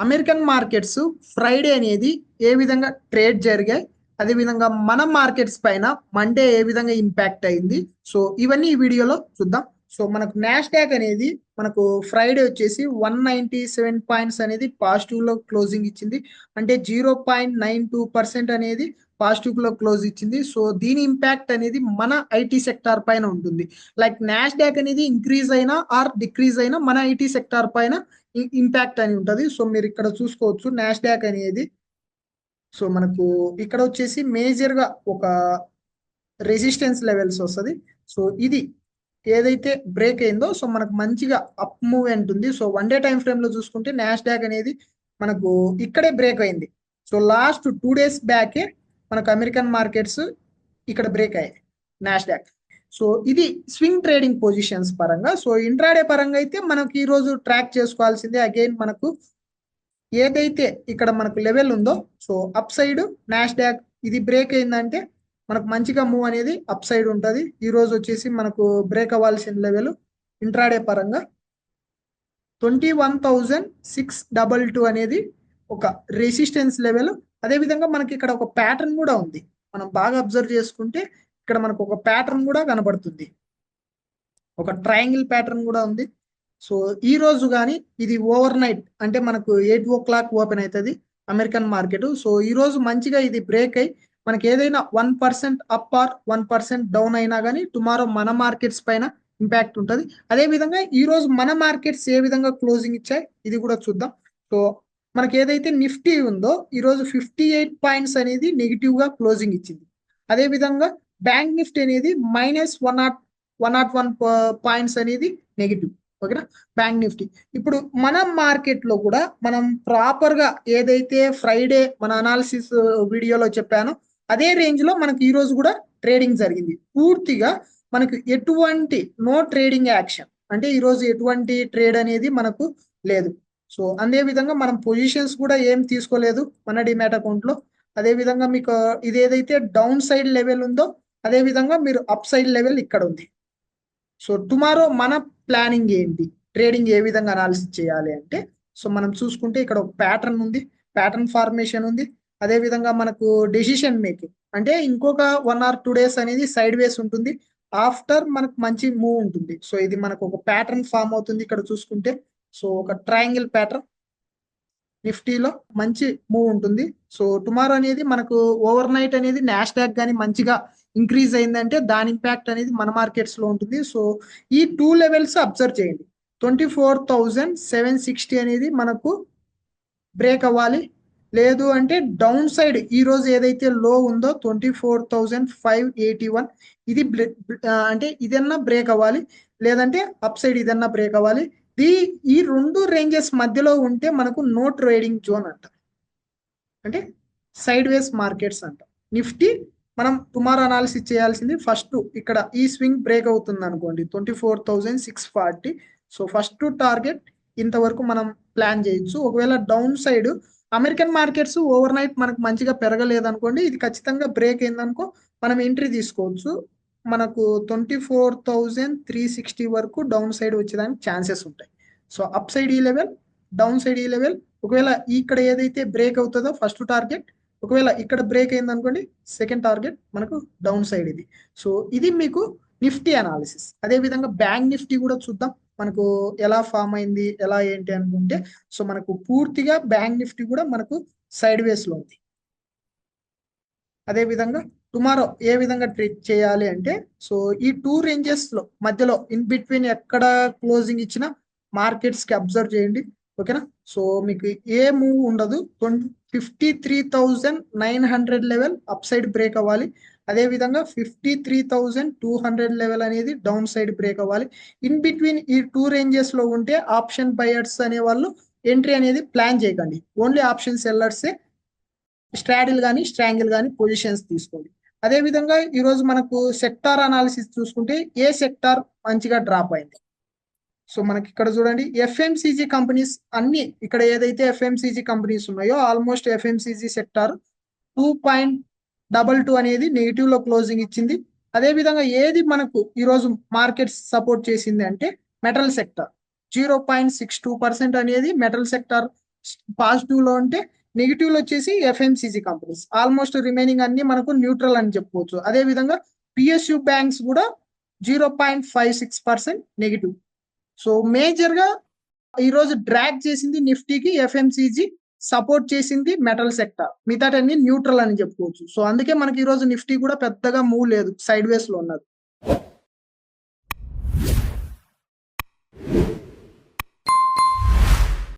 American markets Friday అనేది ఏ విధంగా trade జరిగాయి, అదేవిధంగా మన మార్కెట్స్ పైన మండే ఏ విధంగా ఇంపాక్ట్ అయింది. సో ఇవన్నీ ఈ వీడియోలో చూద్దాం. సో మనకు నాస్డాక్ అనేది మనకు ఫ్రైడే వచ్చేసి 197 పాయింట్స్ అనేది పాజిటివ్ లో క్లోజింగ్ ఇచ్చింది. అంటే 0.92% అనేది పాజిటివ్ లో క్లోజ్ ఇచ్చింది. సో దీని ఇంపాక్ట్ అనేది మన ఐటీ సెక్టార్ పైన ఉంటుంది. లైక్ నాస్డాక్ అనేది ఇంక్రీజ్ అయినా ఆర్ డిక్రీజ్ అయినా మన ఐటీ సెక్టార్ పైన ఇంపాక్ట్ అని ఉంటుంది. సో మీరు ఇక్కడ చూసుకోవచ్చు నాస్డాక్ అనేది. సో మనకు ఇక్కడ వచ్చేసి మేజర్ గా ఒక రెసిస్టెన్స్ లెవెల్స్ వస్తుంది. సో ఇది ఏదైతే బ్రేక్ అయిందో సో మనకు మంచిగా అప్ మూవ్మెంట్ ఉంది. సో 1 డే టైం ఫ్రేమ్ లో చూసుకుంటే నాస్డాక్ అనేది మనకు ఇక్కడే బ్రేక్ అయింది. సో లాస్ట్ 2 days బ్యాకే మనకు అమెరికన్ మార్కెట్స్ ఇక్కడ బ్రేక్ అయ్యాయి నాస్డాక్. సో ఇది స్వింగ్ ట్రేడింగ్ పొజిషన్స్ పరంగా. సో ఇంట్రాడే పరంగా అయితే మనకి ఈ రోజు ట్రాక్ చేసుకోవాల్సిందే. అగైన్ మనకు ఏదైతే ఇక్కడ మనకు లెవెల్ ఉందో సో అప్ సైడ్ నాస్డాక్ ఇది బ్రేక్ అయిందంటే మనకు మంచిగా మూవ్ అనేది అప్ సైడ్ ఉంటుంది. ఈ రోజు వచ్చేసి మనకు బ్రేక్ అవ్వాల్సిన లెవెల్ ఇంట్రాడే పరంగా 21,622 అనేది ఒక రెసిస్టెన్స్ లెవెల్. అదేవిధంగా మనకి ఇక్కడ ఒక ప్యాటర్న్ కూడా ఉంది. మనం బాగా అబ్జర్వ్ చేసుకుంటే ఇక్కడ మనకు ఒక ప్యాటర్న్ కూడా కనబడుతుంది, ఒక ట్రయాంగిల్ ప్యాటర్న్ కూడా ఉంది. సో ఈ రోజు కానీ ఇది ఓవర్ నైట్ అంటే మనకు 8 o'clock ఓపెన్ అవుతుంది అమెరికన్ మార్కెట్. సో ఈ రోజు మంచిగా ఇది బ్రేక్ అయ్యి మనకి ఏదైనా 1% అప్ ఆర్ 1% డౌన్ అయినా కానీ టుమారో మన మార్కెట్స్ పైన ఇంపాక్ట్ ఉంటుంది. అదేవిధంగా ఈ రోజు మన మార్కెట్స్ ఏ విధంగా క్లోజింగ్ ఇచ్చాయి ఇది కూడా చూద్దాం. సో మనకి ఏదైతే నిఫ్టీ ఉందో ఈరోజు 58 పాయింట్స్ అనేది నెగిటివ్ గా క్లోజింగ్ ఇచ్చింది. అదేవిధంగా బ్యాంక్ నిఫ్టీ అనేది -101 పాయింట్స్ అనేది నెగిటివ్. ఓకేనా, బ్యాంక్ నిఫ్టీ. ఇప్పుడు మన మార్కెట్ లో కూడా మనం ప్రాపర్ గా ఏదైతే ఫ్రైడే మన అనాలిసిస్ వీడియోలో చెప్పానో అదే రేంజ్ లో మనకి ఈ రోజు కూడా ట్రేడింగ్ జరిగింది. పూర్తిగా మనకు ఎటువంటి నో ట్రేడింగ్ యాక్షన్ అంటే ఈ రోజు ఎటువంటి ట్రేడ్ అనేది మనకు లేదు. సో అదే విధంగా మనం పొజిషన్స్ కూడా ఏం తీసుకోలేదు మన డిమాట్ అకౌంట్ లో. అదే విధంగా మీకు ఇది ఏదైతే డౌన్ సైడ్ లెవెల్ ఉందో అదే విధంగా మీరు అప్ సైడ్ లెవెల్ ఇక్కడ ఉంది. సో టుమారో మన ప్లానింగ్ ఏంటి, ట్రేడింగ్ ఏ విధంగా అనాలిసిస్ చేయాలి అంటే సో మనం చూసుకుంటే ఇక్కడ ఒక ప్యాటర్న్ ఉంది, ప్యాటర్న్ ఫార్మేషన్ ఉంది. అదే విధంగా మనకు డెసిషన్ మేకింగ్ అంటే ఇంకొక 1 or 2 days అనేది సైడ్ వేస్ ఉంటుంది. ఆఫ్టర్ మనకు మంచి మూవ్ ఉంటుంది. సో ఇది మనకు ఒక ప్యాటర్న్ ఫామ్ అవుతుంది ఇక్కడ చూసుకుంటే. సో ఒక ట్రయాంగిల్ ప్యాటర్న్ నిఫ్టీలో మంచి మూవ్ ఉంటుంది. సో టుమారో అనేది మనకు ఓవర్ నైట్ అనేది నాస్డాక్ కానీ మంచిగా ఇంక్రీజ్ అయిందంటే దాని ఇంపాక్ట్ అనేది మన మార్కెట్స్ లో ఉంటుంది. సో ఈ 2 లెవెల్స్ అబ్జర్వ్ చేయండి. 24,760 అనేది మనకు బ్రేక్ అవ్వాలి. లేదు అంటే డౌన్ సైడ్ ఈ రోజు ఏదైతే లో ఉందో 24,581 ఇది అంటే ఇదన్నా బ్రేక్ అవ్వాలి, లేదంటే అప్ సైడ్ ఇదన్నా బ్రేక్ అవ్వాలి. ఈ 2 రేంజెస్ మధ్యలో ఉంటే మనకు నో ట్రేడింగ్ జోన్ అంట, అంటే సైడ్ వేస్ మార్కెట్స్ అంట. నిఫ్టీ మనం టుమారో అనాలిసిస్ చేయాల్సింది ఫస్ట్ ఇక్కడ ఈ స్వింగ్ బ్రేక్ అవుతుంది అనుకోండి 24,640. సో ఫస్ట్ టార్గెట్ ఇంతవరకు మనం ప్లాన్ చేయొచ్చు. ఒకవేళ down side American markets over night మనకు మంచిగా పెరగలేదు అనుకోండి, ఇది ఖచ్చితంగా బ్రేక్ అయిందనుకో మనం ఎంట్రీ తీసుకోవచ్చు. మనకు 24,360 వరకు డౌన్ సైడ్ వచ్చేదానికి ఛాన్సెస్ ఉంటాయి. సో అప్ సైడ్ ఈ లెవెల్, డౌన్ సైడ్ ఈ లెవెల్. ఒకవేళ ఇక్కడ ఏదైతే బ్రేక్ అవుతుందో ఫస్ట్ టార్గెట్, ఒకవేళ ఇక్కడ బ్రేక్ అయింది అనుకోండి సెకండ్ టార్గెట్ మనకు డౌన్ సైడ్ ఇది. సో ఇది మీకు నిఫ్టీ అనాలిసిస్. అదే విధంగా బ్యాంక్ నిఫ్టీ కూడా చూద్దాం మనకు ఎలా ఫామ్ అయింది ఎలా ఏంటి అనుకుంటే. సో మనకు పూర్తిగా బ్యాంక్ నిఫ్టీ కూడా మనకు సైడ్ వేస్ లో ఉంది. అదే విధంగా టుమారో ఏ విధంగా ట్రేడ్ చేయాలి అంటే సో ఈ 2 రేంజెస్ లో మధ్యలో ఇన్ బిట్వీన్ ఎక్కడ క్లోజింగ్ ఇచ్చినా మార్కెట్స్ కి అబ్జర్వ్ చేయండి. ఓకేనా, సో మీకు ఏ మూవ్ ఉండదు. 53,900 లెవెల్ అప్ సైడ్ బ్రేక్ అవ్వాలి. అదే విధంగా 53,200 లెవెల్ అనేది డౌన్ సైడ్ బ్రేక్ అవ్వాలి. ఇన్ బిట్వీన్ ఈ 2 రేంజెస్ లో ఉంటే ఆప్షన్ బయర్స్ అనే వాళ్ళు ఎంట్రీ అనేది ప్లాన్ చేయకండి. ఓన్లీ ఆప్షన్ సెల్లర్సే స్ట్రాడిల్ కానీ స్ట్రాంగిల్ కానీ పొజిషన్స్ తీసుకోండి. అదే విధంగా ఈరోజు మనకు సెక్టార్ అనాలిసిస్ చూసుకుంటే ఏ సెక్టార్ మంచిగా డ్రాప్ అయింది. సో మనకి ఇక్కడ చూడండి ఎఫ్ఎంసీజీ కంపెనీస్ అన్ని ఇక్కడ ఏదైతే ఎఫ్ఎంసీజీ కంపెనీస్ ఉన్నాయో ఆల్మోస్ట్ ఎఫ్ఎంసీజీ సెక్టార్ 2.22 అనేది నెగిటివ్ లో క్లోజింగ్ ఇచ్చింది. అదే విధంగా ఏది మనకు ఈరోజు మార్కెట్ సపోర్ట్ చేసింది అంటే మెటల్ సెక్టార్ 0.62% అనేది మెటల్ సెక్టార్ పాజిటివ్ లో ఉంటే నెగిటివ్ లో వచ్చేసి ఎఫ్ఎంసీజీ కంపెనీస్. ఆల్మోస్ట్ రిమైనింగ్ అన్ని మనకు న్యూట్రల్ అని చెప్పుకోవచ్చు. అదే విధంగా పిఎస్యు బ్యాంక్స్ కూడా 0.56% నెగిటివ్. సో మేజర్ గా ఈ రోజు డ్రాగ్ చేసింది నిఫ్టీకి ఎఫ్ఎంసీజీ, సపోర్ట్ చేసింది మెటల్ సెక్టర్, మిగతాటన్ని న్యూట్రల్ అని చెప్పుకోవచ్చు. సో అందుకే మనకి ఈ రోజు నిఫ్టీ కూడా పెద్దగా మూవ్ లేదు, సైడ్ వేస్ లో ఉన్నది.